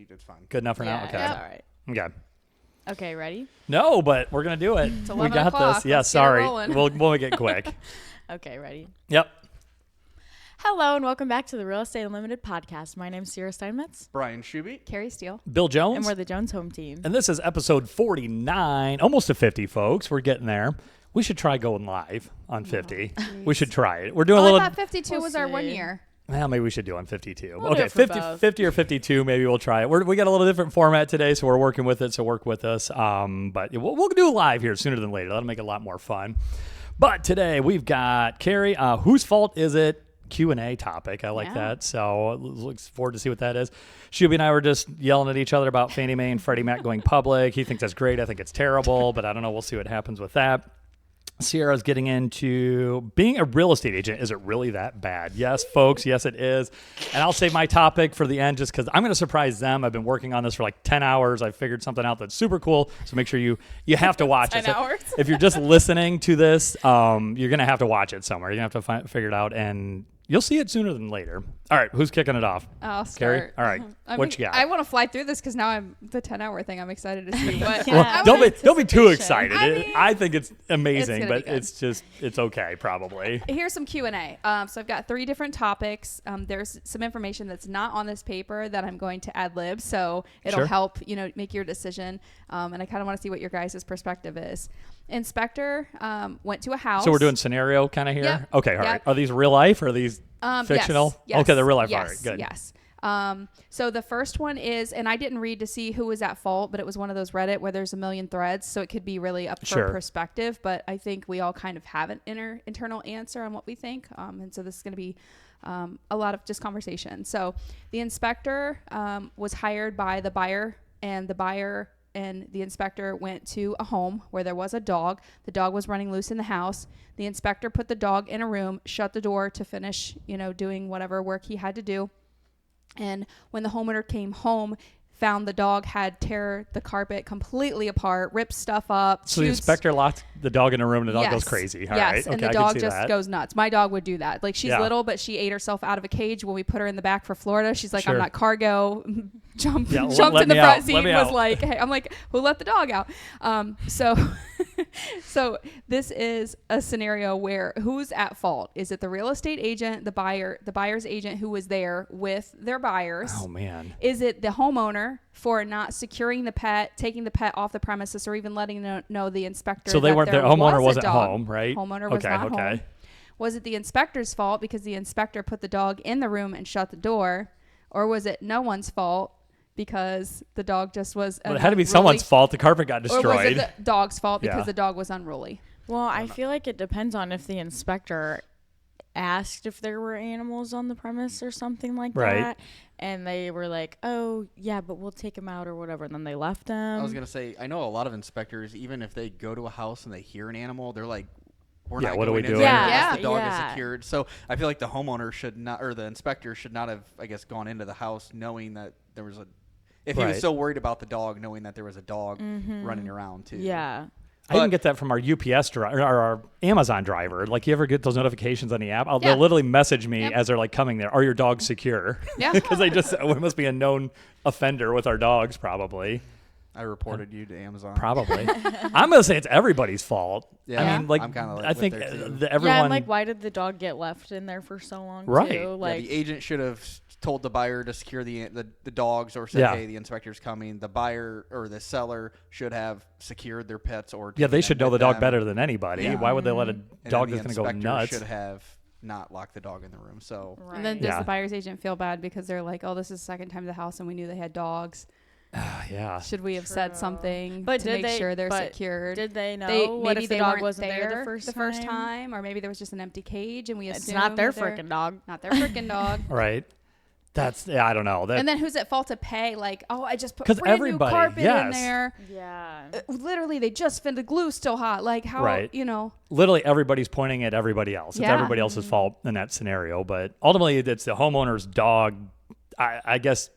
it's fine. Good enough for now? Okay. That's all right. Okay. Okay, ready? No, but we're going to do it. It's We 11 got o'clock. this. Yeah, Let's get it sorry. rolling. We'll make it quick. Okay, ready? Yep. Hello and welcome back to the Real Estate Unlimited podcast. My name's Sierra Steinmetz. Bryan Schube. Kari Steele. Bill Jones. And we're the Jones home team. And this is episode 49, almost to 50, folks. We're getting there. We should try going live on 50. We should try it. We're doing a little. I thought 52 was our 1 year. Well, maybe we should do on 52. We'll do Okay, it for 50, both. 50 or 52, maybe we'll try it. We got a little different format today, so we're working with it, so work with us. But we'll do live here sooner than later. That'll make it a lot more fun. But today we've got Kari. Whose fault is it? Q&A topic. I like that. So looks forward to see what that is. Schube and I were just yelling at each other about Fannie Mae and Freddie Mac going public. He thinks that's great. I think it's terrible, but I don't know. We'll see what happens with that. Sierra's getting into being a real estate agent. Is it really that bad? Yes, folks. Yes, it is. And I'll save my topic for the end just because I'm going to surprise them. I've been working on this for like 10 hours. I figured something out that's super cool. So make sure you have to watch 10 it. hours? If you're just listening to this, you're going to have to watch it somewhere. You're going to have to figure it out, and you'll see it sooner than later. All right, who's kicking it off? I'll Kari? start. All right, what you got? I want to fly through this because now I'm the 10-hour thing. I'm excited to see. But Yeah. Well, don't be too Anticipation. excited. I think it's amazing, gonna be but good. it's okay probably. Here's some Q&A. So I've got 3 different topics. There's some information that's not on this paper that I'm going to ad lib, so it'll Sure. help make your decision. And I kind of want to see what your guys' perspective is. Inspector went to a house. So we're doing scenario kind of here? Yep. Okay, all right. Yep. Are these real life or are these fictional? Yes. Okay, they're real life. Yes. All right, good. Yes. So the first one is, and I didn't read to see who was at fault, but it was one of those Reddit where there's a million threads, so it could be really up for Sure. perspective. But I think we all kind of have an internal answer on what we think, and so this is going to be a lot of just conversation. So the inspector was hired by the buyer, and the buyer and the inspector went to a home where there was a dog. The dog was running loose in the house. The inspector put the dog in a room, shut the door to finish, doing whatever work he had to do. And when the homeowner came home, found the dog had tear the carpet completely apart, ripped stuff up. So the inspector locked the dog in a room and the dog Yes. goes crazy. All yes, right. and Okay, the I dog can see just that. goes nuts. My dog would do that. Like, she's Yeah. little, but she ate herself out of a cage when we put her in the back for Florida. She's like, Sure. I'm not cargo. Jumped Yeah, in let the me front out. seat, Let me was out. like, hey, I'm like, who let the dog out? So this is a scenario where who's at fault? Is it the real estate agent, the buyer's agent who was there with their buyers? Oh man. Is it the homeowner for not securing the pet, taking the pet off the premises, or even letting know the inspector? So they that weren't there there. Homeowner was a wasn't dog? home, right? Homeowner was not home. Was it the inspector's fault because the inspector put the dog in the room and shut the door? Or was it no one's fault because the dog just was Well, it had to be someone's fault. The carpet got destroyed. Or was it the dog's fault because Yeah. the dog was unruly? Well, I feel like it depends on if the inspector asked if there were animals on the premise or something like Right. that. And they were like, oh, yeah, but we'll take them out or whatever. And then they left them. I was going to say, I know a lot of inspectors, even if they go to a house and they hear an animal, they're like, we're Yeah, not what are we going in doing? there Yeah, unless the dog yeah. is secured. So I feel like the homeowner should not, or the inspector should not have, I guess, gone into the house knowing that there was if he was Right. so worried about the dog, knowing that there was a dog running around too. Yeah. I even get that from our UPS driver or our Amazon driver. Like, you ever get those notifications on the app? Yeah. They'll literally message me Yep. as they're like coming there. Are your dogs secure? Yeah. Because we must be a known offender with our dogs, probably. I reported you to Amazon. Probably. I'm gonna say it's everybody's fault. Yeah. I mean, like, I'm kinda like I with think there, too. everyone. Yeah, and like, why did the dog get left in there for so long? Right. Too? Yeah, Like, the agent should have told the buyer to secure the dogs, or said, Yeah. hey, the inspector's coming. The buyer or the seller should have secured their pets, or Yeah, they taken should them know the with dog them. better than anybody. Yeah. Why would they let a And dog then that's the going to go inspector nuts? should have not locked the dog in the room. So right. And then does Yeah. the buyer's agent feel bad because they're like, oh, this is the second time the house and we knew they had dogs? Yeah. Should we have said True. something But to did make they- sure they're but secured? Did they know? What maybe if the they dog weren't wasn't there the first time? time, or maybe there was just an empty cage and we It's assumed not their that they're- freaking dog. Not their freaking dog. Right. I don't know. And then who's at fault to pay? Like, oh, I just put 'Cause brand new everybody- carpet in yes. there. Yeah. Literally, they just found the glue still hot. Like, how, Right. Literally everybody's pointing at everybody else. It's Yeah. everybody else's fault in that scenario. But ultimately, it's the homeowner's dog. I guess,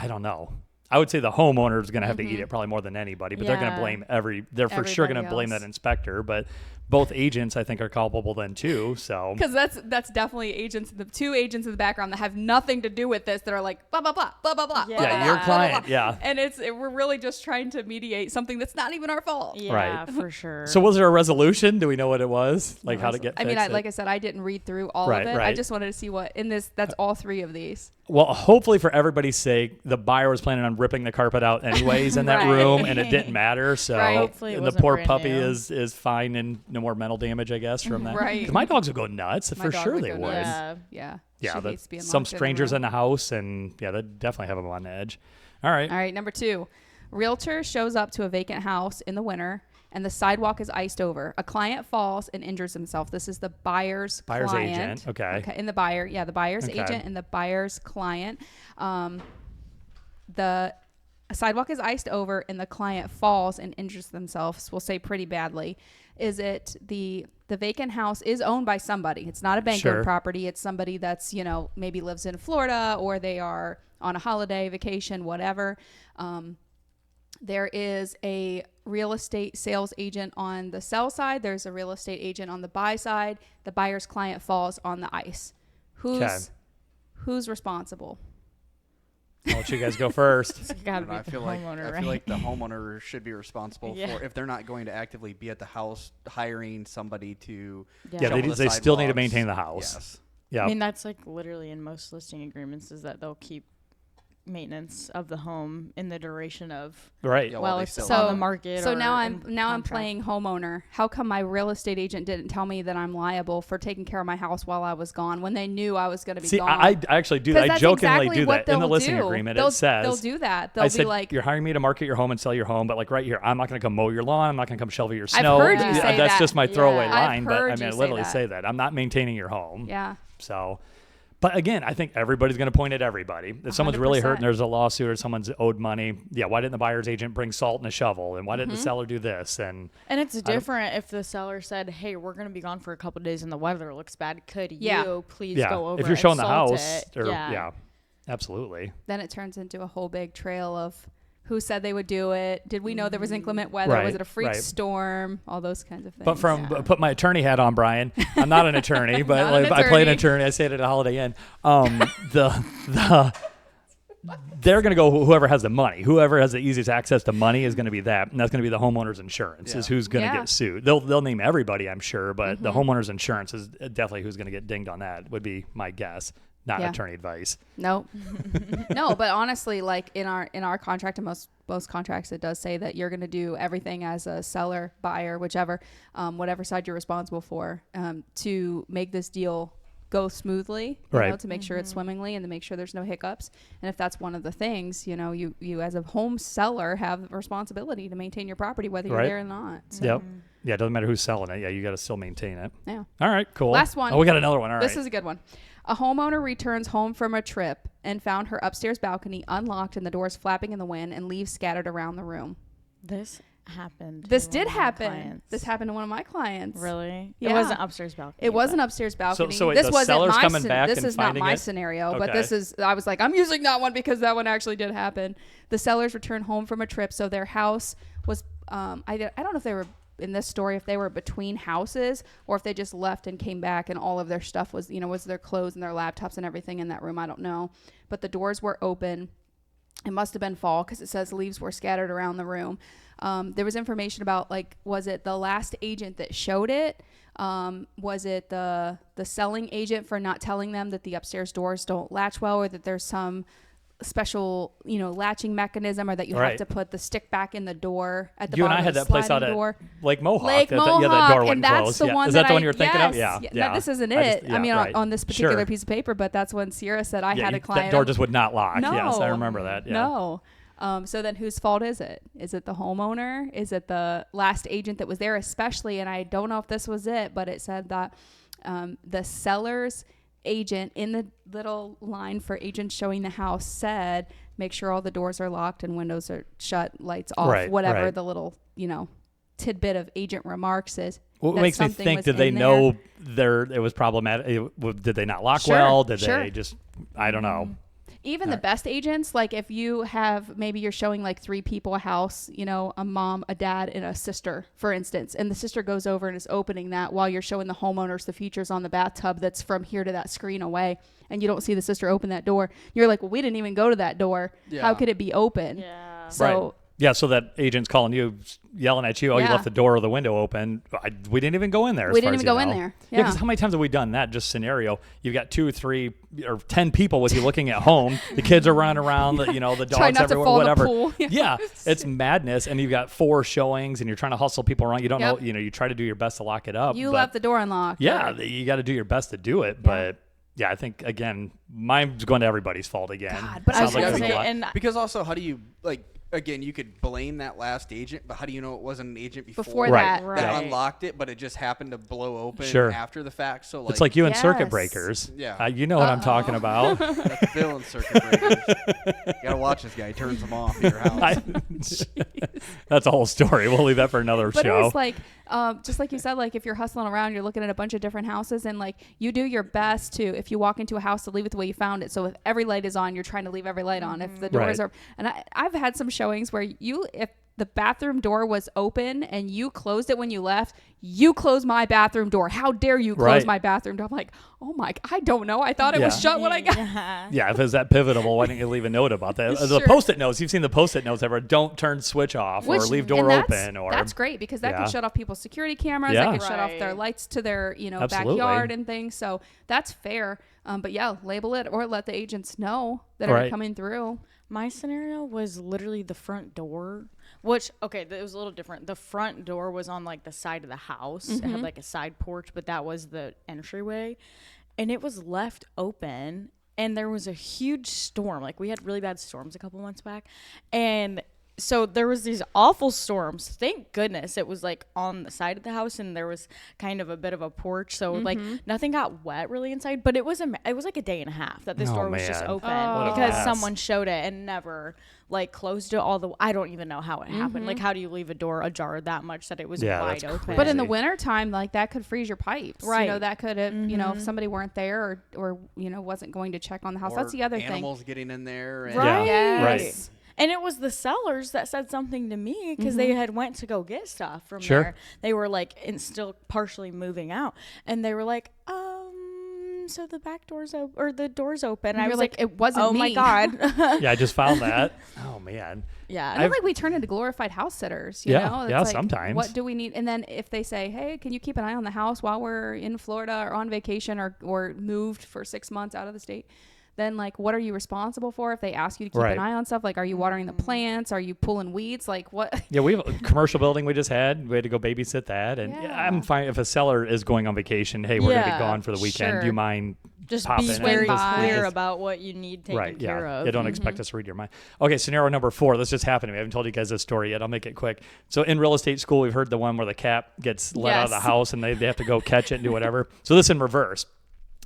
I don't know. I would say the homeowner is going to have to eat it probably more than anybody, but they're going to Yeah. blame they're for sure going to Everybody blame else. that inspector. But both agents, I think, are culpable then too. So Because that's definitely agents, the two agents in the background that have nothing to do with this that are like blah blah blah blah blah blah. Yeah. blah, yeah, blah, your blah, client, blah, blah. yeah. And we're really just trying to mediate something that's not even our fault. Yeah, Right. for sure. So was there a resolution? Do we know what it was? Like how to get I mean, fixed? like I said, I didn't read through all Right, of it. I right. just wanted to see what in this. That's all three of these. Well, hopefully for everybody's sake, the buyer was planning on ripping the carpet out anyways in that Right. room, and it didn't matter. So Right. Hopefully it and the wasn't poor brand puppy new. is fine and no more mental damage, I guess, from that. Right. 'Cause my dogs would go nuts. My For dog sure would they go would. nuts. Yeah. Yeah. Yeah, She hates being some locked in the strangers room. in the house, and yeah, that definitely have them on edge. All right. All right, number 2. Realtor shows up to a vacant house in the winter and the sidewalk is iced over. A client falls and injures himself. This is the buyer's client. agent. Okay. And the buyer's Okay. agent and the buyer's client. The sidewalk is iced over and the client falls and injures themselves. We'll say pretty badly. Is it the vacant house is owned by somebody? It's not a bank Sure. owned property. It's somebody that's, maybe lives in Florida or they are on a holiday, vacation, whatever. There is a real estate sales agent on the sell side. There's a real estate agent on the buy side. The buyer's client falls on the ice. Who's responsible? I'll let you guys go first. It's gotta And be I the feel homeowner, like right? the homeowner should be responsible Yeah. for if they're not going to actively be at the house, hiring somebody to Yeah, shovel they the still need to sidewalks. maintain the house. Yes. Yeah. I mean, that's like literally in most listing agreements is that they'll keep maintenance of the home in the duration of right. Yeah, while they it's sell on it. the market. So or now in I'm contract. playing homeowner. How come my real estate agent didn't tell me that I'm liable for taking care of my house while I was gone when they knew I was going to be See, gone? I actually do 'Cause that. I that's jokingly exactly do what that in the they'll listing do. agreement. They'll It says they'll do that. They'll I be said, like, you're hiring me to market your home and sell your home, but like right here, I'm not going to come mow your lawn. I'm not going to come shovel your snow. heard you Yeah. say That's that. just my throwaway Yeah. I've line, but I heard mean, you I say literally that. say that. I'm not maintaining your home. yeah. So, but again, I think everybody's going to point at everybody. If someone's really hurt 100%. and there's a lawsuit or someone's owed money, yeah, why didn't the buyer's agent bring salt and a shovel? And why didn't the seller do this? And And it's different if the seller said, "Hey, we're going to be gone for a couple of days and the weather looks bad. Could Yeah. you please yeah, go over if you're and showing the salt house, it?" or yeah, absolutely. Then it turns into a whole big trail of who said they would do it. Did we know there was inclement weather? Right, Was it a freak right. storm? All those kinds of things. But put my attorney hat on, Brian. I'm not an attorney, but Not an like, I play an attorney. attorney. I stayed at a Holiday Inn. They're going to go whoever has the money. Whoever has the easiest access to money is going to be that, and that's going to be the homeowner's insurance. Is Yeah. who's going to Yeah. get sued. They'll name everybody, I'm sure, but the homeowner's insurance is definitely who's going to get dinged on that. Would be my guess. Not Yeah. attorney advice. No, no. But honestly, like in our contract and most contracts, it does say that you're going to do everything as a seller, buyer, whichever, whatever side you're responsible for, to make this deal go smoothly, Right. to make sure it's swimmingly and to make sure there's no hiccups. And if that's one of the things, you as a home seller have a responsibility to maintain your property, whether you're Right. there or not. So, Yep. Yeah, it doesn't matter who's selling it. Yeah, you got to still maintain it. yeah. All right, cool. Last one. Oh, we got another one. All right. This is a good one. A homeowner returns home from a trip and found her upstairs balcony unlocked and the doors flapping in the wind and leaves scattered around the room. This happened. to This one did of my happen. clients. This happened to one of my clients. Really? Yeah. It wasn't upstairs balcony. It was an but- upstairs balcony. so wait, this the wasn't seller's my coming back this and is not finding my it? scenario, but Okay. this is I was like, I'm using that one because that one actually did happen. The sellers returned home from a trip, so their house was I don't know if they were in this story if they were between houses or if they just left and came back and all of their stuff was was their clothes and their laptops and everything in that room. I don't know, but the doors were open. It must have been fall because it says leaves were scattered around the room. There was information about was it the last agent that showed it? Was it the selling agent for not telling them that the upstairs doors don't latch well, or that there's some special latching mechanism, or that you have Right. to put the stick back in the door at the You and bottom I had of the that place out sliding at door. Lake Mohawk. Lake that Mohawk, that door wouldn't and that's close. the Yeah. one Is that the one I- you're thinking of? yes. Yeah. No, this isn't I it. just- I mean, right. on this particular Sure. piece of paper, but that's when Sierra said I Yeah, had a client. that door just would not lock. No. Yes, I remember that. Yeah. No. So then whose fault is it? Is it the homeowner? Is it the last agent that was there especially? And I don't know if this was it, but it said that the seller's agent in the little line for agents showing the house said, make sure all the doors are locked and windows are shut, lights off, Right, whatever right. the little, tidbit of agent remarks is. What that makes me something think, was did they in know it was problematic? Did they not lock Sure, well? Did sure. they just, I don't know. even the best agents, like if you have, maybe you're showing like 3 people a house, you know, a mom, a dad, and a sister, for instance, and the sister goes over and is opening that while you're showing the homeowners the features on the bathtub that's from here to that screen away, and you don't see the sister open that door. You're like, well, we didn't even go to that door. Yeah. How could it be open? Yeah. So Right. Yeah, so that agent's calling you, yelling at you, oh, you Yeah. left the door or the window open. We didn't even go in there. We didn't even go in there. Yeah, because how many times have we done that? Just scenario. You've got 2, 3, or 10 people with you looking at home. The kids are running around, the dogs Try not to everywhere, fall in the whatever. pool. Yeah, it's madness. And you've got 4 showings and you're trying to hustle people around. You don't Yep. know, you try to do your best to lock it up. you but left the door unlocked. yeah, or- you got to do your best to do it. But yeah, I think, again, mine's going to everybody's fault again. God, but I Sounds was like gonna there's a say, lot. and Because also, how do you again, you could blame that last agent, but how do you know it wasn't an agent Before Right. that. Right. that unlocked it, but it just happened to blow open Sure. after the fact? So It's like you and circuit Yes. breakers. Yeah. You know what I'm talking about. that's villain circuit breakers. You gotta watch this guy. He turns them off at your house. That's a whole story. We'll leave that for another But show. it was like, just like you said, like if you're hustling around, you're looking at a bunch of different houses, and like you do your best to, if you walk into a house, to leave it the way you found it. So if every light is on, you're trying to leave every light on. If the doors Right. are, and I've had some showings where if the bathroom door was open and you closed it when you left, you closed my bathroom door. How dare you close Right. my bathroom door? I'm like, oh my, I don't know. I thought it was Yeah. shut when I got. Yeah. Yeah, if it's that pivotal, why didn't you leave a note about that? The Sure. Post-it notes. You've seen the Post-it notes ever. Don't turn switch off or leave door and open. Or that's great, because that Yeah. can shut off people's security cameras. Yeah. That can shut off their Right. lights to their Absolutely. backyard and things. So that's fair. But yeah, label it or let the agents know that Right. are coming through. My scenario was literally the front door, which, okay, it was a little different. The front door was on like the side of the house. It had like a side porch, but that was the entryway. And it was left open. And there was a huge storm. Like, we had really bad storms a couple months back. And so there was these awful storms. Thank goodness it was like on the side of the house, and there was kind of a bit of a porch, so like nothing got wet really inside. But it was like a day and a half that this Oh, door was just man. open What a because mess. someone showed it and never like closed it all the. I don't even know how it happened. Like, how do you leave a door ajar that much that it was Yeah, wide that's open? crazy. But in the wintertime, like that could freeze your pipes. Right. You know, that could have, if somebody weren't there or wasn't going to check on the house. Or That's the other thing. animals getting in there. And Right. Yeah, right. Yes. And it was the sellers that said something to me because they had went to go get stuff from Sure. there. They were like, still partially moving out, and they were like, so the back door's open or the door's open. And I you're was like, like, it wasn't oh my me." god. Yeah, I just found that. Oh, man. Yeah. I feel like we turn into glorified house sitters, you Yeah, know? It's yeah, like, sometimes. What do we need? And then if they say, hey, can you keep an eye on the house while we're in Florida or on vacation or moved for 6 months out of the state? Then, like, what are you responsible for? If they ask you to keep Right. an eye on stuff, like, are you watering the plants? Are you pulling weeds? Like, what? Yeah, we have a commercial building we just had. We had to go babysit that. And Yeah. I'm fine if a seller is going on vacation. Hey, we're going to be Yeah, gone for the weekend. sure. Do you mind just popping be in? very by. clear Just- about what you need taken Right, care yeah. of. Yeah, don't expect us to read your mind. Okay, scenario number 4. This just happened to me. I haven't told you guys this story yet. I'll make it quick. So in real estate school, we've heard the one where the cat gets let out of the Yes. house and they have to go catch it and do whatever. So this in reverse.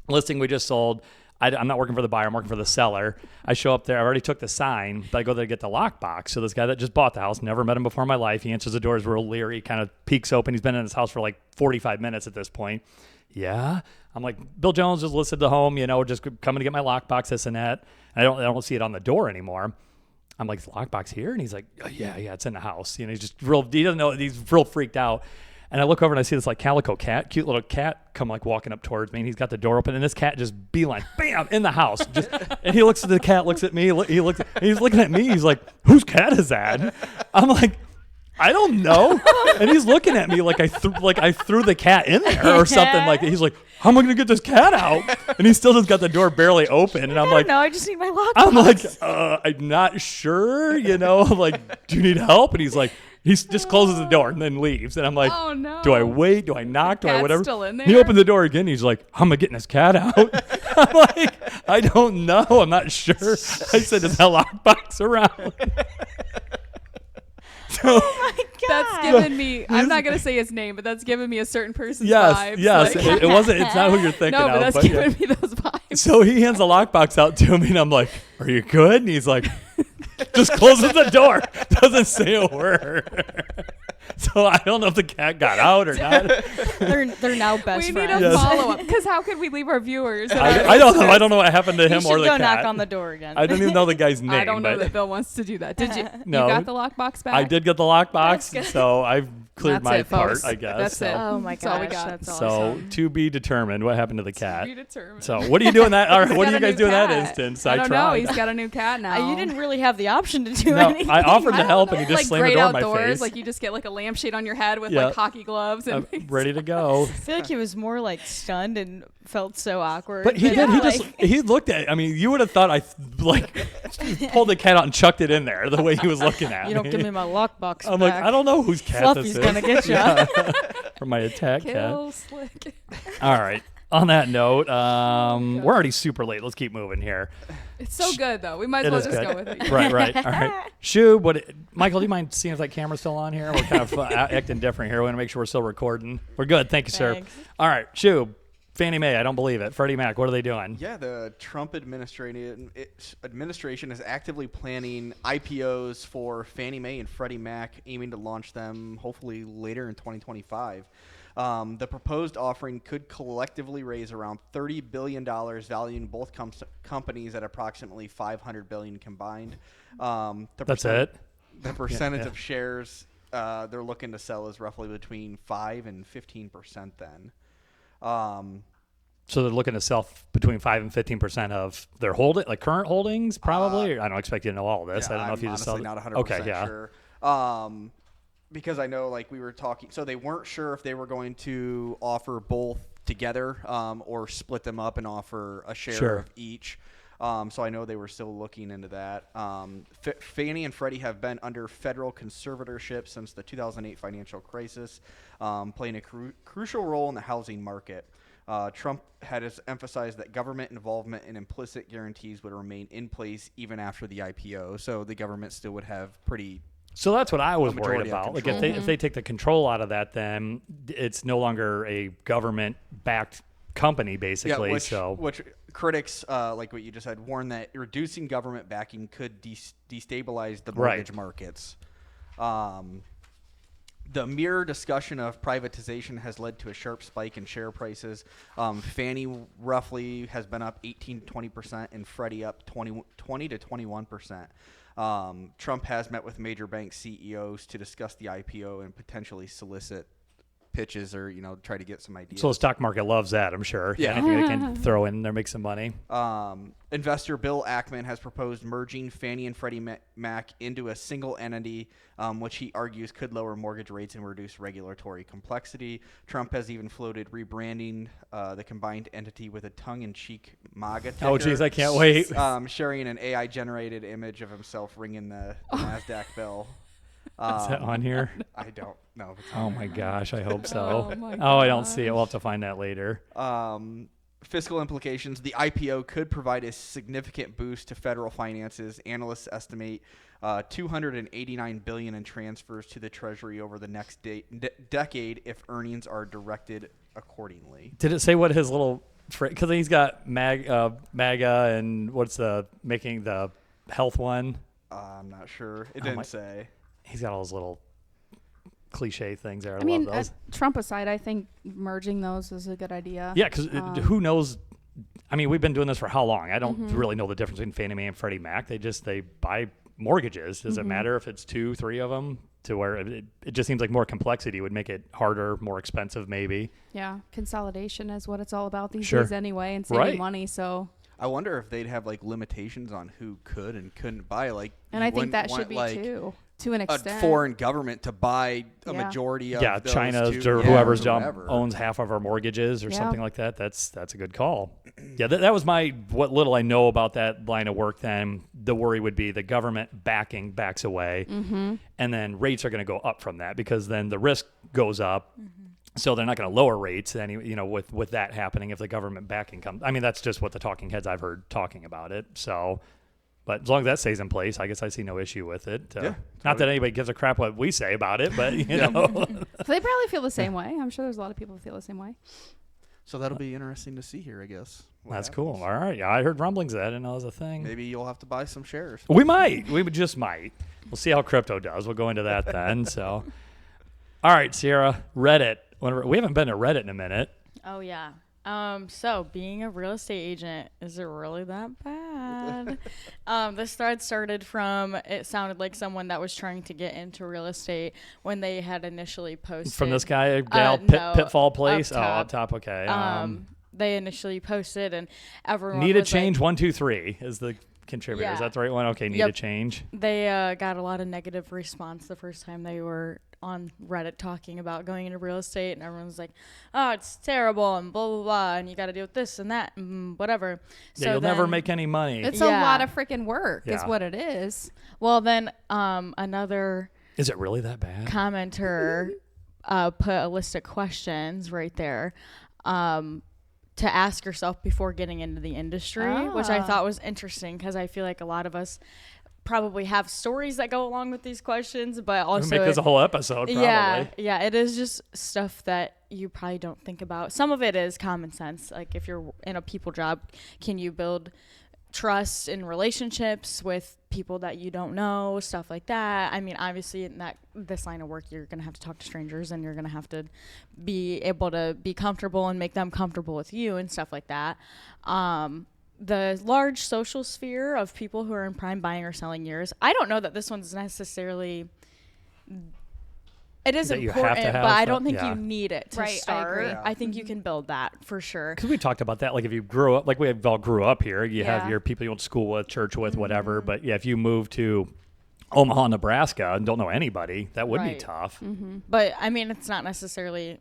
Listing we just sold. I'm not working for the buyer. I'm working for the seller. I show up there. I already took the sign, but I go there to get the lockbox. So this guy that just bought the house, never met him before in my life. He answers the door, is real leery, kind of peeks open. He's been in his house for like 45 minutes at this point. Yeah. I'm like, Bill Jones just listed the home, just coming to get my lockbox, this and that. And I don't see it on the door anymore. I'm like, the lockbox here? And he's like, oh, yeah, it's in the house. He's just he doesn't know, he's real freaked out. And I look over and I see this like calico cat, cute little cat, come like walking up towards me. And he's got the door open, and this cat just beeline, bam, in the house. And he looks at the cat, looks at me. He's looking at me. He's like, whose cat is that? I'm like, I don't know. And he's looking at me like I threw the cat in there or something like that. He's like, how am I going to get this cat out? And he still just got the door barely open. And I'm like, no, I just need my lockbox. I'm like, I'm not sure, like, do you need help? And he's like, he just closes the door and then leaves. And I'm like, Oh, no. do I wait? Do I knock? Do I Cat's whatever? still in He there? opened the door again. He's like, how am I getting this cat out? I'm like, I don't know. I'm not sure. I said, is that lockbox around? So, That's given me, I'm not going to say his name, but that's given me a certain person's yes, vibes. Like- it wasn't, it's not who you're thinking no, but of. that's yeah. giving me those vibes. So he hands the lockbox out to me, and I'm like, are you good? And he's like, just closes the door. Doesn't say a word. So I don't know if the cat got out or not. They're now best We friends. need a follow up because how could we leave our viewers? I don't know. I don't know what happened to You him should or the go cat. knock on the door again. I don't even know the guy's name. I don't know but that Bill wants to do that. Did you? No. You got the lockbox back? I did get the lockbox, so I've cleared That's my it, part, folks. I guess. That's so. it. Oh my That's all we gosh, got. that's So awesome. to be determined what happened to the cat. To be determined. So what are you doing that? All right, He's what do got you a guys new do in that cat. instance? I don't know. tried. He's got a new cat now. You didn't really have the option to do No, anything. I offered to I don't help, and know, he just like slammed the great door in my outdoors, face. like you just get like a lampshade on your head with Yeah. like hockey gloves and I'm ready to go. I feel like he was more like stunned and felt so awkward. But he than, did. like- He looked at it. I mean, you would have thought I like pulled the cat out and chucked it in there the way he was looking at you don't give me my lockbox I'm back. like, I don't know whose cat Fluffy's this is. gonna get you. For my attack cat. kill slick. All right. On that note, we're already super late. Let's keep moving here. It's so good though. We might as It well is just good. go with it. Right. All right. Shube, Michael, do you mind seeing if that camera's still on here? We're kind of acting different here. We want to make sure we're still recording. We're good. Thank you, sir. Thanks. All right. Shube, Fannie Mae, I don't believe it. Freddie Mac, what are they doing? Yeah, the Trump administration is actively planning IPOs for Fannie Mae and Freddie Mac, aiming to launch them hopefully later in 2025. The proposed offering could collectively raise around $30 billion, valuing both companies at approximately $500 billion combined. That's it? The percentage yeah. of shares they're looking to sell is roughly between 5 and 15% then. So they're looking to sell between 5 and 15% of their current holdings, probably? I don't expect you to know all of this. Yeah, I don't know I'm if you just honestly sell. not 100% Okay, yeah. sure. Because I know, like we were talking, so they weren't sure if they were going to offer both together or split them up and offer a share Sure. of each. So I know they were still looking into that. Fannie and Freddie have been under federal conservatorship since the 2008 financial crisis, playing a crucial role in the housing market. Trump had emphasized that government involvement and implicit guarantees would remain in place even after the IPO, so the government still would have pretty. So that's what I was worried majority of about. Like control. if they take the control out of that, then it's no longer a government-backed company, basically. Which critics, like what you just said, warn that reducing government backing could destabilize the mortgage markets. The mere discussion of privatization has led to a sharp spike in share prices. Fannie roughly has been up 18 to 20%, and Freddie up 20 to 21%. Trump has met with major bank CEOs to discuss the IPO and potentially solicit pitches or try to get some ideas. So the stock market loves that, I'm sure. Yeah. Anything they can throw in there, make some money. Investor Bill Ackman has proposed merging Fannie and Freddie Mac into a single entity, which he argues could lower mortgage rates and reduce regulatory complexity. Trump has even floated rebranding the combined entity with a tongue-in-cheek MAGA ticker. Oh, geez, I can't wait. Sharing an AI-generated image of himself ringing the NASDAQ bell. Is that on here? I don't know if it's on Oh, there. my gosh, I hope so. Oh, my I don't see it. We'll have to find that later. Fiscal implications. The IPO could provide a significant boost to federal finances. Analysts estimate $289 billion in transfers to the Treasury over the next decade if earnings are directed accordingly. Did it say what his little because he's got MAGA and what's making the health one? I'm not sure. It didn't say. He's got all those little cliche things there. I mean, love those. Trump aside, I think merging those is a good idea. Yeah, because who knows? I mean, we've been doing this for how long? I don't really know the difference between Fannie Mae and Freddie Mac. They buy mortgages. Does it matter if it's 2, 3 of them? To where it just seems like more complexity would make it harder, more expensive, maybe. Yeah, consolidation is what it's all about these Sure. days anyway, and saving Right. money. So, I wonder if they'd have like limitations on who could and couldn't buy. Like, and you I think that wouldn't should be want, like, too, to an a extent. foreign government to buy a Yeah. majority of those China's two. or Yeah, whoever's whatever. owns half of our mortgages or Yeah. something like that. That's a good call. Yeah, that was what little I know about that line of work. Then the worry would be the government backs away, and then rates are going to go up from that because then the risk goes up. So they're not going to lower rates with that happening if the government backing comes. I mean, that's just what the talking heads I've heard talking about it. So, but as long as that stays in place, I guess I see no issue with it. Yeah, Not that anybody gives a crap what we say about it, but you know. So they probably feel the same way. I'm sure there's a lot of people who feel the same way. So that'll be interesting to see here, I guess. what That's happens. cool. All right. Yeah, I heard rumblings of that. I didn't know it was a thing. Maybe you'll have to buy some shares. We might. We just might. We'll see how crypto does. We'll go into that then. So, All right, Sierra, Reddit. We haven't been to Reddit in a minute. Oh yeah. So being a real estate agent, is it really that bad? This thread started from, it sounded like someone that was trying to get into real estate when they had initially posted. From this guy, gal, no, Pitfall Place? up Up top, okay. They initially posted and everyone Need a was change, like, 1, 2, 3 is the contributor. Yeah. Is that the right one? Okay, need Yep. a change. They got a lot of negative response the first time they were on Reddit talking about going into real estate, and everyone was like, oh, it's terrible and blah blah blah, and you got to deal with this and that and whatever. Yeah, So you'll never then- make any money. It's Yeah. a lot of freaking work is Yeah. what it is. Well, then another Is it really that bad? commenter put a list of questions right there to ask yourself before getting into the industry, which I Ah. thought was interesting because I feel like a lot of us probably have stories that go along with these questions, but also Make this a whole episode, probably. yeah, it is just stuff that you probably don't think about. Some of it is common sense. Like if you're in a people job, can you build trust in relationships with people that you don't know, stuff like that. I mean, obviously in this line of work, you're going to have to talk to strangers and you're going to have to be able to be comfortable and make them comfortable with you and stuff like that. The large social sphere of people who are in prime buying or selling years. I don't know that this one's necessarily, it is That you have to important, have, but I don't think yeah. you need it to Right, I start. agree. I think you can build that for sure. Because we talked about that. Like if you grew up, like we all grew up here, you have Yeah. your people you went to school with, church with, whatever. But yeah, if you move to Omaha, Nebraska and don't know anybody, that would be Right. tough. But I mean, it's not necessarily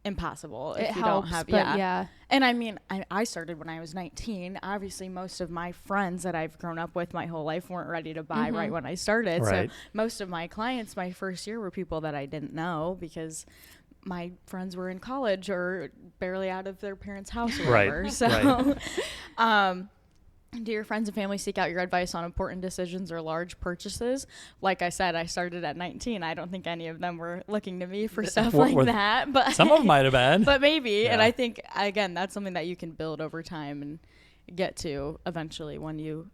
impossible if It you helps, don't have, but yeah. And I mean, I started when I was 19. Obviously, most of my friends that I've grown up with my whole life weren't ready to buy right when I started. Right. So most of my clients my first year were people that I didn't know because my friends were in college or barely out of their parents' house or Right, whatever. So, do your friends and family seek out your advice on important decisions or large purchases? Like I said, I started at 19. I don't think any of them were looking to me for stuff Were- like were- that. But Some of them might have been. but maybe. And Yeah. I think, again, that's something that you can build over time and get to eventually when you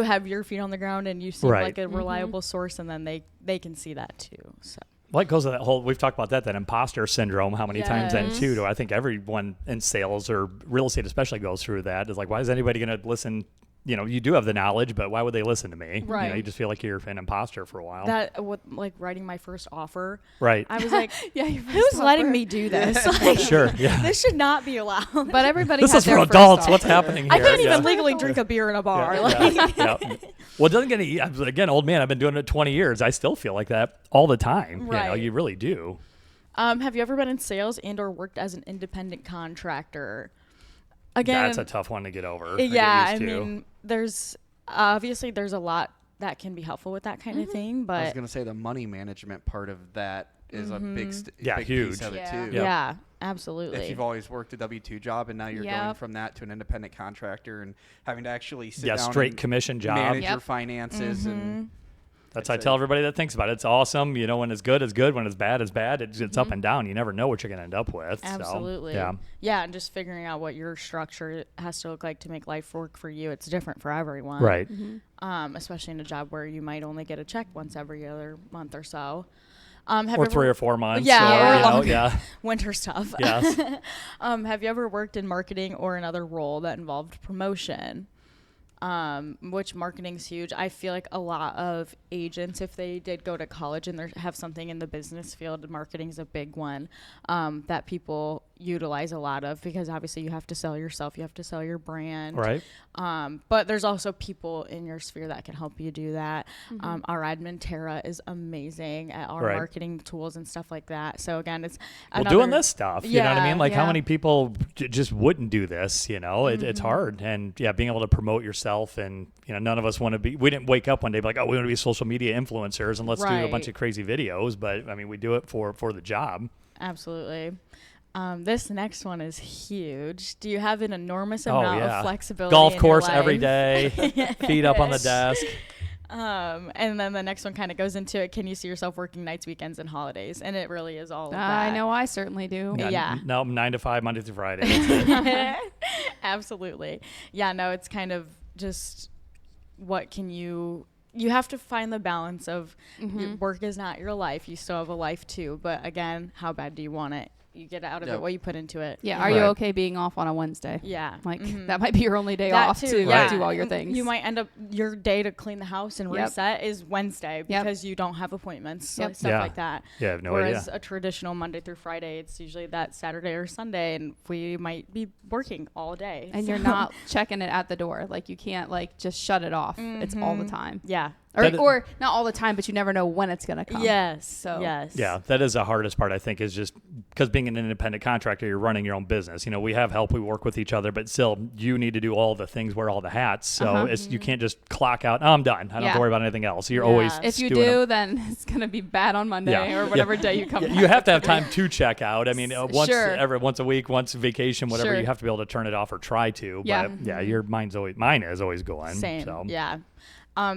have your feet on the ground and you seem Right. like a reliable source, and then they can see that too. So Well, it goes to that whole, we've talked about that imposter syndrome, how many times then Yes. too, do I think everyone in sales or real estate especially goes through that. Is like, why is anybody going to listen? You know, you do have the knowledge, but why would they listen to me? You know, Right. you just feel like you're an imposter for a while. that, with like writing my first offer, Right. I was like, Yeah, who's letting me do this? Like, Sure. Yeah. this should not be allowed. But everybody This had is for their first adults. offer. What's happening here? I couldn't Yeah. even legally drink a beer in a bar. Yeah, Like, yeah, yeah. Well, it doesn't get any, again, old man, I've been doing it 20 years. I still feel like that all the time. You know, Right. you really do. have you ever been in sales and or worked as an independent contractor? Again, That's a tough one to get over. or yeah, get I used to. mean, there's obviously there's a lot that can be helpful with that kind of thing, I was but going to say the money management part of that is a big, Yeah, big huge. piece of Yeah. it too. Yep. yeah, absolutely. If you've always worked a W-2 job and now you're going Yep. from that to an independent contractor and having to actually sit Yeah, down straight and commission job. manage Yep. your finances and That's I tell everybody that thinks about it. It's awesome. You know, when it's good, it's good. When it's bad, it's bad. It's up and down. You never know what you're going to end up with. So, Absolutely. yeah. Yeah, and just figuring out what your structure has to look like to make life work for you. It's different for everyone. Right. Especially in a job where you might only get a check once every other month or so. Have Or you 3 ever- or 4 months. Yeah, Or, or you know, longer. yeah. winter stuff. Yes. Have you ever worked in marketing or another role that involved promotion? Which marketing's huge. I feel like a lot of agents, if they did go to college and they have something in the business field, marketing's a big one that people utilize a lot of, because obviously you have to sell yourself, you have to sell your brand. Right. But there's also people in your sphere that can help you do that. Our admin Tara is amazing at our Right. marketing tools and stuff like that. So again, it's Well, another, doing this stuff, you know what I Yeah, mean? Like how yeah. many people just wouldn't do this, you know? It's hard. And yeah, being able to promote yourself, and, you know, none of us want to be, we didn't wake up one day be like, oh, we want to be social media influencers and let's do a bunch Right. of crazy videos. But I mean, we do it for the job. Absolutely. This next one is huge. Do you have an enormous Oh, amount yeah. of flexibility? Golf in your course every life? day, feet up on the desk. And then the next one kind of goes into it. Can you see yourself working nights, weekends, and holidays? And it really is all of that. I know I certainly do. Yeah. No, 9 to 5, Monday through Friday. That's it. Absolutely. Yeah, no, it's kind of just what can you you have to find the balance of your work is not your life. You still have a life too. But again, how bad do you want it? You get out of it what you put into it. Yeah. Are you okay being off on a Wednesday? Yeah. Like that might be your only day That off too, to yeah. do all your things. You might end up your day to clean the house and reset is Wednesday because you don't have appointments, stuff like that. Yeah, I have no Whereas idea. a traditional Monday through Friday, it's usually that Saturday or Sunday, and we might be working all day. And you're not checking it at the door. Like you can't like just shut it off. It's all the time. Yeah. Or not all the time, but you never know when it's going to come. Yes. So yes. Yeah, that is the hardest part, I think, is just because being an independent contractor, you're running your own business. You know, we have help, we work with each other, but still, you need to do all the things, wear all the hats. So you can't just clock out, I'm done. I don't have to worry about anything else. You're always if you stewing do, them. then it's going to be bad on Monday or whatever day you come back. You have to have time to check out. I mean, once a week, once vacation, whatever, you have to be able to turn it off or try to. Yeah. But your mine is always going. Same. So. Yeah.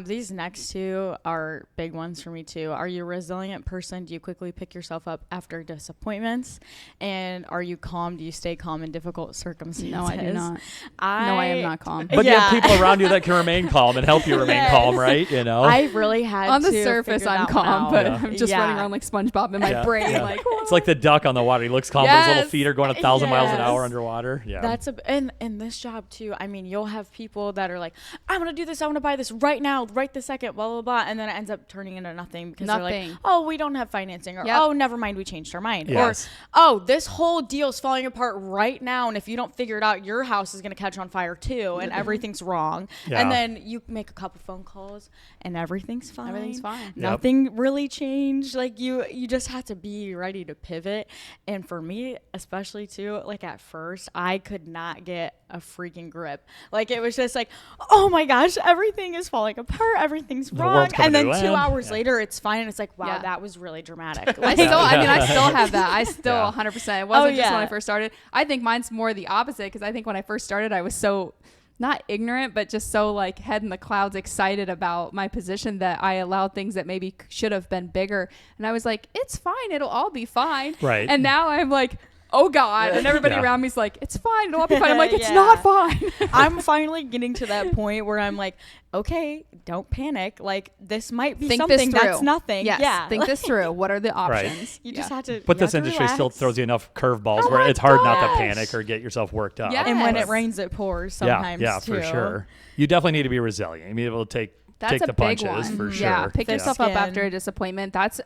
These next two are big ones for me too. Are you a resilient person? Do you quickly pick yourself up after disappointments? And are you calm? Do you stay calm in difficult circumstances? No, I do not. No, I am not calm. But you have people around you that can remain calm and help you remain calm, right? You know, I really had on the to surface figure I'm that one calm, out. but I'm just running around like SpongeBob in my brain. Yeah. Like it's like the duck on the water. He looks calm, but his little Yes. feet are going 1,000 miles an Yes. hour underwater. Yeah, That's and this job too. I mean, you'll have people that are like, I'm gonna do this. I want to buy this right now, right this second. Blah blah blah, and then it ends up turning into nothing because they're like, oh, we don't have financing, or oh, never mind, we changed our mind, Yes. or oh, this whole deal's falling apart right now, and if you don't figure it out, your house is gonna catch on fire too, and everything's wrong. Yeah. And then you make a couple phone calls, and everything's fine. Everything's fine. Yep. Nothing really changed. Like you just have to be ready to pivot. And for me, especially too, like at first, I could not get a freaking grip. Like it was just like, oh my gosh, everything is falling apart, everything's wrong. world's coming And then to an 2 end. hours later, it's fine. And it's like, wow, Yeah. that was really dramatic. I still have that. I still Yeah. 100%. It wasn't just when yeah. I first started. I think mine's more the opposite because I think when I first started, I was so not ignorant, but just so like head in the clouds, excited about my position that I allowed things that maybe should have been bigger. And I was like, it's fine. It'll all be fine. Right. And now I'm like, oh God. And everybody Yeah. around me is like, it's fine. It'll all be fine. I'm like, it's Yeah. not fine. I'm finally getting to that point where I'm like, okay, don't panic. Like this might be Think something this through. that's nothing. Yes. Yeah. Think this through. What are the options? You just have to. But you this have to industry still relax. throws you enough curveballs Oh where my it's hard not to gosh. panic or get yourself worked up. Yeah. And when Yes. it rains, it pours Yeah, sometimes yeah, too. for sure. You definitely need to be resilient. You need to be able to take That's a the big punches one. for sure. Yeah, pick Thick yourself up skin. after a disappointment. That's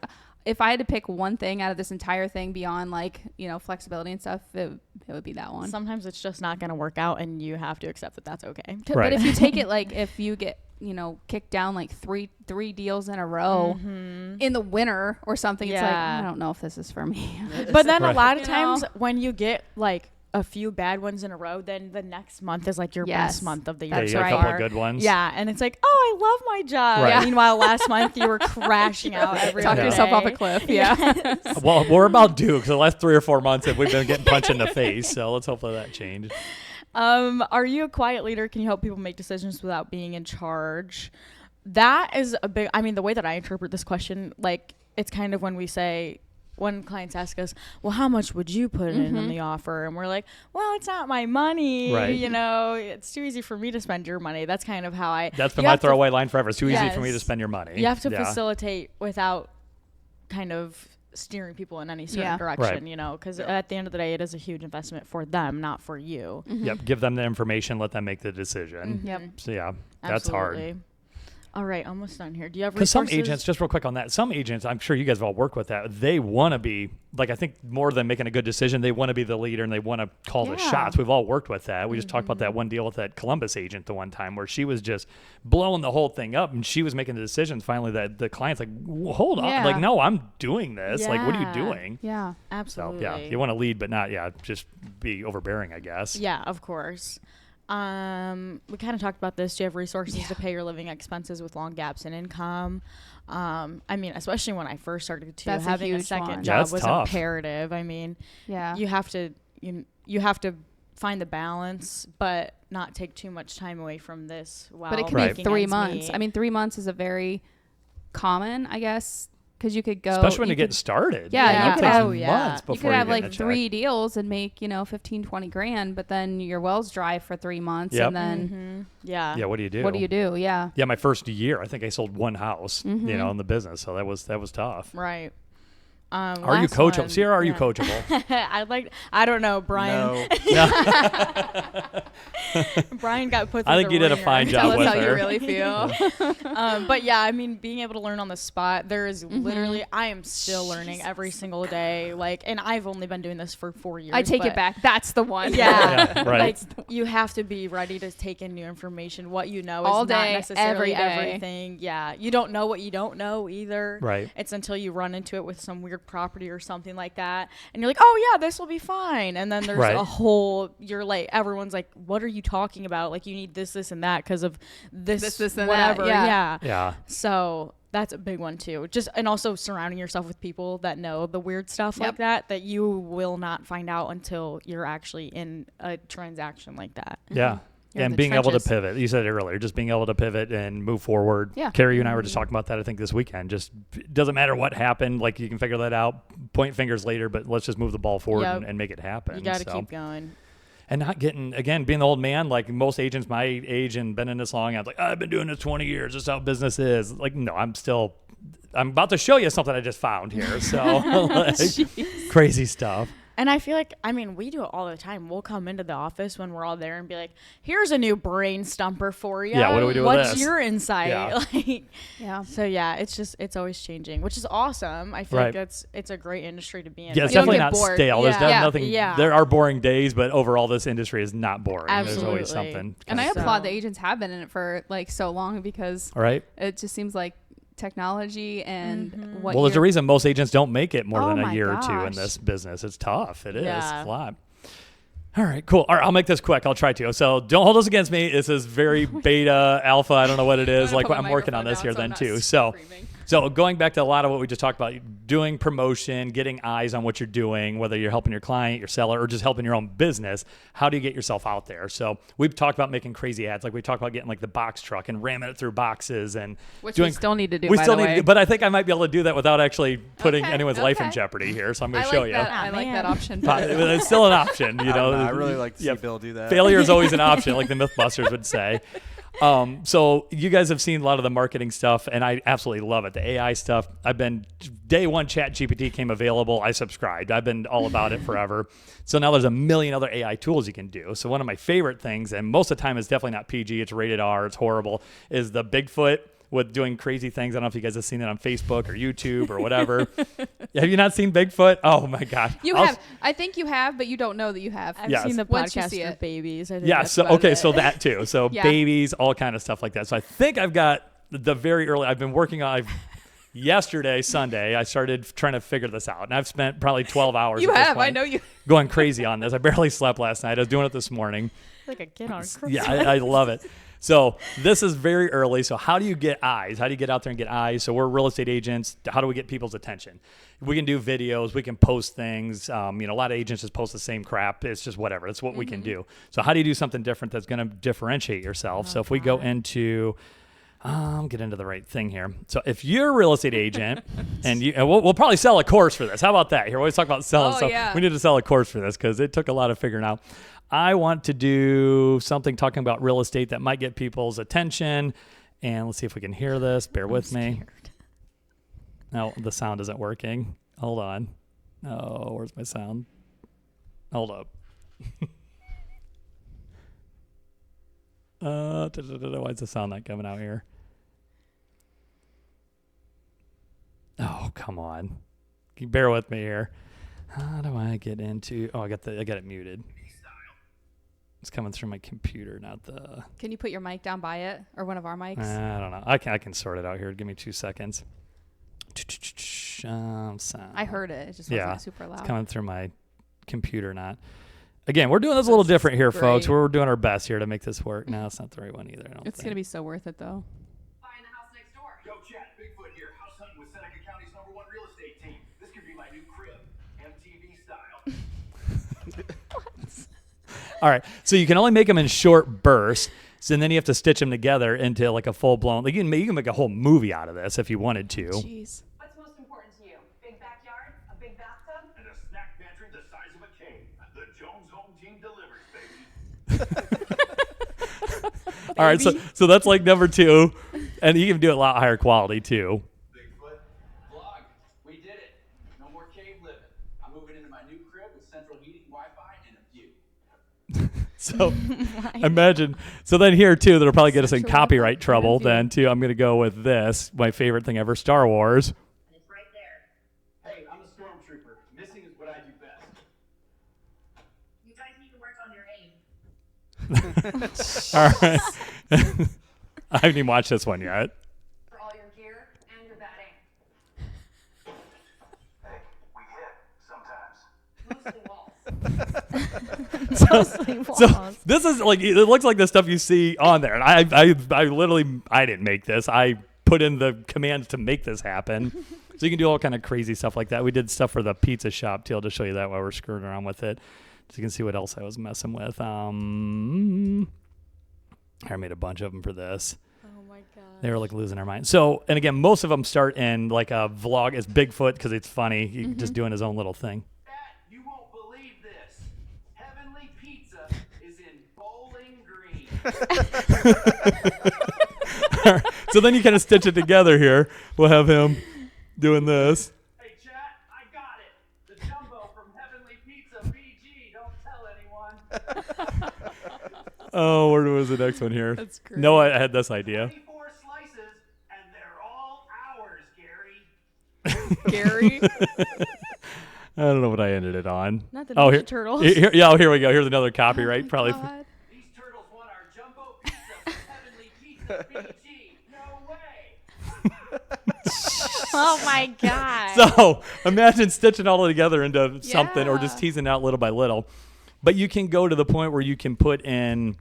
if I had to pick one thing out of this entire thing beyond like, flexibility and stuff, it would be that one. Sometimes it's just not going to work out, and you have to accept that that's okay. But Right. if you take it like if you get, kicked down like three deals in a row in the winter or something, it's like, Yeah. I don't know if this is for me. But then Right. a lot of You times know? when you get like a few bad ones in a row, then the next month is like your Yes. best month of the year. Yeah, That's you got so a couple far. of good ones. Yeah, and it's like, oh, I love my job. Right. Yeah. Meanwhile, last month you were crashing out every Talk day. yourself off a cliff. Yeah. Well, we're about due because the last 3 or 4 months we've been getting punched in the face. So let's hopefully that changes. Are you a quiet leader? Can you help people make decisions without being in charge? That is a big, the way that I interpret this question, like it's kind of when clients ask us, well, how much would you put in on the offer? And we're like, well, it's not my money. Right. It's too easy for me to spend your money. That's kind of how That's been you my have to- throwaway line forever. It's too easy for me to Yes. spend your money. You have to Yeah. facilitate without kind of steering people in any certain Yeah. direction, Right. because at the end of the day, it is a huge investment for them, not for you. Yep. Give them the information. Let them make the decision. Yep. So yeah, that's hard. Absolutely. All right, almost done here. Do you have Because some resources? agents, just real quick on that, some agents, I'm sure you guys have all worked with that. They want to be, like, I think more than making a good decision, they want to be the leader and they want to call the Yeah. shots. We've all worked with that. We just talked about that one deal with that Columbus agent the one time where she was just blowing the whole thing up and she was making the decisions finally that the client's like, hold on. Yeah. Like, no, I'm doing this. Like, what are you Yeah. doing? Yeah. So, Absolutely. yeah, you want to lead, but not, just be overbearing, I guess. Yeah, of course. We kind of talked about this. Do you have resources to pay your living expenses with long gaps in income? Especially when I first started to, That's a having a huge second one. Yeah, job that's was tough. imperative. Yeah. You have to you have to find the balance, but not take too much time away from this. While But it can Right. be making 3 ends months. meet. 3 months is a very common, I guess, because you could go. Especially when you you get could- started. Yeah, You know, you it could takes have- months You before could have get like a check. 3 deals and make 15, 20 grand, but then your well's dry for 3 months, Yep. and then Yeah. Yeah, what do you do? what do you do? Yeah. Yeah, my first year, I think I sold one house, you know, in the business, so that was tough. Right. Are you Last coachable, one, Sierra? Are you yeah. coachable? I don't know, Brian. No. Brian got put. I through think the you did a ringer. fine job Tell us with how her. you really feel. But yeah, I mean, being able to learn on the spot, there is literally, I am still learning every single day. Like, and I've only been doing this for 4 years. I take but it back. That's the one. Yeah, Yeah, right. Like, you have to be ready to take in new information. What you know All is not day, necessarily every day. everything. Yeah, you don't know what you don't know either. Right. It's until you run into it with some weird property or something like that, and you're like, oh yeah, this will be fine. And then there's Right. a whole. You're like, everyone's like, what are you talking about? Like, you need this, and that because of this, This, and that, whatever. yeah. Yeah. So that's a big one too. Just and also surrounding yourself with people that know the weird stuff like that you will not find out until you're actually in a transaction like that. Yeah. You're in And the being able to trenches. pivot. You said it earlier, just being able to pivot and move forward. Yeah. Kari, you and I were just talking about that, I think, this weekend. Just it doesn't matter what happened. Like, you can figure that out, point fingers later, but let's just move the ball forward Yep. and make it happen. You got to So- keep going. And not getting, again, being the old man, like most agents my age and been in this long, I was like, I've been doing this 20 years. This is how business is. Like, no, I'm about to show you something I just found here. So, like, crazy stuff. And I feel like, I mean, we do it all the time. We'll come into the office when we're all there and be like, here's a new brain stumper for you. Yeah, what do we do with What's this? your insight? Yeah. Like, Yeah. so yeah, it's always changing, which is awesome. I feel Right. like it's a great industry to be in. Yeah, it's Like, you don't definitely get not bored. stale. There's Yeah. nothing. Yeah. There are boring days, but overall, this industry is not boring. There's always Absolutely. something. And I So- applaud the agents have been in it for like so long because All right. it just seems like technology and what. Well, there's a you're- reason most agents don't make it more Oh than a my year or two in gosh. this business. It's tough. It is. Yeah. It's a lot. All right, cool. All right, I'll make this quick. I'll try to. So don't hold this against me. This is very beta, alpha. I don't know what it is. I'm Like, gonna put I'm my working on microphone this down here so then I'm not too. So. screaming. So going back to a lot of what we just talked about, doing promotion, getting eyes on what you're doing, whether you're helping your client, your seller, or just helping your own business, how do you get yourself out there? So we've talked about making crazy ads. Like we talked about getting like the box truck and ramming it through boxes and Which doing, we still need to do. we by still the need way. to do, but I think I might be able to do that without actually putting Okay, anyone's life in okay. jeopardy here. So I'm going I to show like you. that. I like that man. option. But it's still an option, you know. I really like to see Yeah, Bill do that. Failure is always an option, like the Mythbusters would say. So you guys have seen a lot of the marketing stuff, and I absolutely love it. The AI stuff. I've been day one. ChatGPT came available. I subscribed. I've been all about it forever. So now there's a million other AI tools you can do. So one of my favorite things, and most of the time it's definitely not PG. It's rated R. It's horrible. Is the Bigfoot with doing crazy things. I don't know if you guys have seen it on Facebook or YouTube or whatever. Have you not seen Bigfoot? Oh my God. You I'll- have. I think you have, but you don't know that you have. I've Yes. seen the Once you podcast see for it. babies. I think Yeah. that's So about okay. it. So that too. So Yeah. babies, all kind of stuff like that. So I think I've got the very early. I've been working on. Yesterday, Sunday, I started trying to figure this out, and I've spent probably 12 hours. You at this have. I point know you. going crazy on this. I barely slept last night. I was doing it this morning. like a kid on a cruise. Yeah, I love it. So this is very early. So how do you get eyes? How do you get out there and get eyes? So we're real estate agents. How do we get people's attention? We can do videos. We can post things. A lot of agents just post the same crap. It's just whatever. That's what we can do. So how do you do something different that's going to differentiate yourself? So if we go into get into the right thing here. So if you're a real estate agent, and we'll probably sell a course for this. How about that? Here, we always talk about selling Oh, stuff. yeah. We need to sell a course for this because it took a lot of figuring out. I want to do something talking about real estate that might get people's attention. And let's see if we can hear this. Bear with me. No, the sound isn't working. Hold on. Oh, where's my sound? Hold up. Why is the sound not coming out here? Oh, come on. Can you bear with me here? How do I get into? Oh, I got it muted. It's coming through my computer, not the. Can you put your mic down by it or one of our mics? I don't know. I can sort it out here. Give me 2 seconds. Sound. I heard it. It just Yeah, wasn't super loud. It's coming through my computer, not. Again, we're doing this a little different here, folks. great. We're doing our best here to make this work. No, it's not the right one either. I don't It's think. going to be so worth it, though. Buying the house next door. Yo, chat, Bigfoot here. House hunting with Seneca County's #1 real estate team. This could be my new crib, MTV style. All right. So you can only make them in short bursts. So then you have to stitch them together into like a full blown. Like you can make a whole movie out of this if you wanted to. Jeez. What's most important? All right, so that's like number 2, and you can do it a lot higher quality too. Bigfoot vlog. We did it. No more cave living. I'm moving into my new crib with central heating, Wi-Fi, and a view. So imagine. So then here too, that'll probably get us in Central copyright Wi-Fi trouble. review. Then too, I'm gonna go with this, my favorite thing ever, Star Wars. It's right there. Hey, I'm a stormtrooper. Missing is what I do best. You guys need to work on your aim. All right. I haven't even watched this one yet. For all your gear and your batting. Hey, we hit sometimes. Mostly walls. So this is like, it looks like the stuff you see on there, and I literally, I didn't make this. I put in the commands to make this happen. So you can do all kind of crazy stuff like that. We did stuff for the pizza shop too. I'll just show you that while we're screwing around with it, so you can see what else I was messing with. I made a bunch of them for this. Oh my god. They were like losing their mind. So, and again, most of them start in like a vlog as Bigfoot because it's funny. He just doing his own little thing. Pat, you won't believe this. Heavenly Pizza is in Bowling Green. So then you kind of stitch it together here. We'll have him doing this. Hey, chat, I got it. The jumbo from Heavenly Pizza BG. Don't tell anyone. Oh, where was the next one here? That's great. No, I had this idea. 24 slices, and they're all ours, Gary. Gary. I don't know what I ended it on. Not the Oh, Ninja here, Turtles. Here, yeah, oh, here we go. Here's another copyright. Probably. God. These turtles want our jumbo pizza from Heavenly Pizza BG. No way. Oh my god. So imagine stitching all together into something, or just Yeah. teasing out little by little. But you can go to the point where you can put in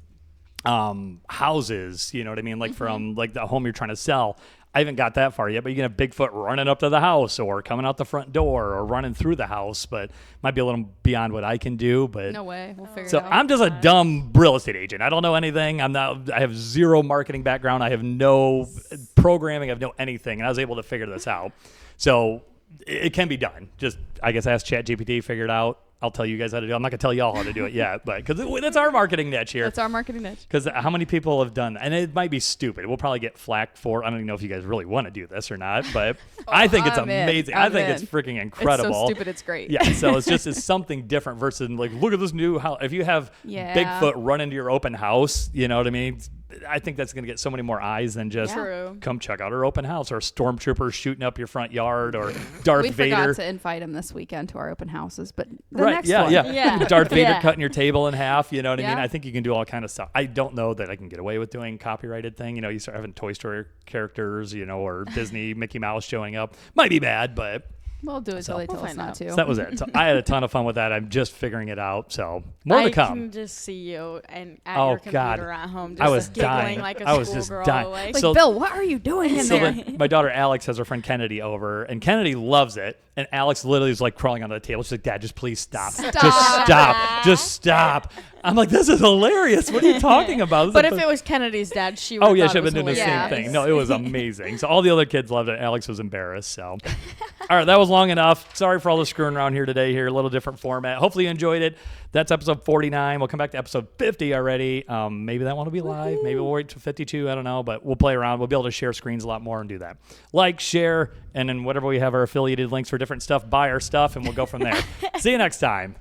houses. You know what I mean? Like from like the home you're trying to sell. I haven't got that far yet, but you can have Bigfoot running up to the house, or coming out the front door, or running through the house. But might be a little beyond what I can do. But No way. We'll figure so it out. I'm just a dumb real estate agent. I don't know anything. I have zero marketing background. I have no programming. I have no anything. And I was able to figure this out. So it can be done. Just, I guess, ask ChatGPT, figure it out. I'll tell you guys how to do it. I'm not going to tell y'all how to do it yet, but because that's our marketing niche here. That's our marketing niche. Because how many people have done that? And it might be stupid. We'll probably get flack for it. I don't even know if you guys really want to do this or not, but I think it's I'm in. amazing. I I'm think in. it's freaking incredible. It's so stupid. It's great. Yeah, so it's something different versus like, look at this new house. If you have Yeah. Bigfoot run into your open house, you know what I mean? I think that's going to get so many more eyes than just True. come check out our open house, or stormtroopers shooting up your front yard, or Darth We Vader. forgot to invite him this weekend to our open houses, but the Right, next yeah, one. yeah, Yeah. Darth Vader Yeah. cutting your table in half, you know what I mean? Yeah. I think you can do all kind of stuff. I don't know that I can get away with doing copyrighted thing. You know, you start having Toy Story characters, you know, or Disney Mickey Mouse showing up. Might be bad, but We'll do it till they We'll tell us find not out. to. so that was it. So I had a ton of fun with that. I'm just figuring it out. So more to I come. can just see you and at Oh, your God. computer at home, just I was giggling dying. like a I was just schoolgirl dying. away. Like, So- Bill, what are you doing in So there? then my daughter Alex has her friend Kennedy over, and Kennedy loves it. And Alex literally is like crawling under the table. She's like, "Dad, just please stop. Just stop. Just stop." I'm like, "This is hilarious. What are you talking about?" This But is if the- it was Kennedy's dad, she would Oh yeah, have she have been doing the same hilarious. thing. No, it was amazing. So all the other kids loved it. Alex was embarrassed. So, all right, that was long enough. Sorry for all the screwing around here today. Here, a little different format. Hopefully you enjoyed it. That's episode 49. We'll come back to episode 50 already. Maybe that one will be live. Maybe we'll wait to 52. I don't know, but we'll play around. We'll be able to share screens a lot more and do that. Like, share, and then whatever we have our affiliated links for different stuff. Buy our stuff, and we'll go from there. See you next time.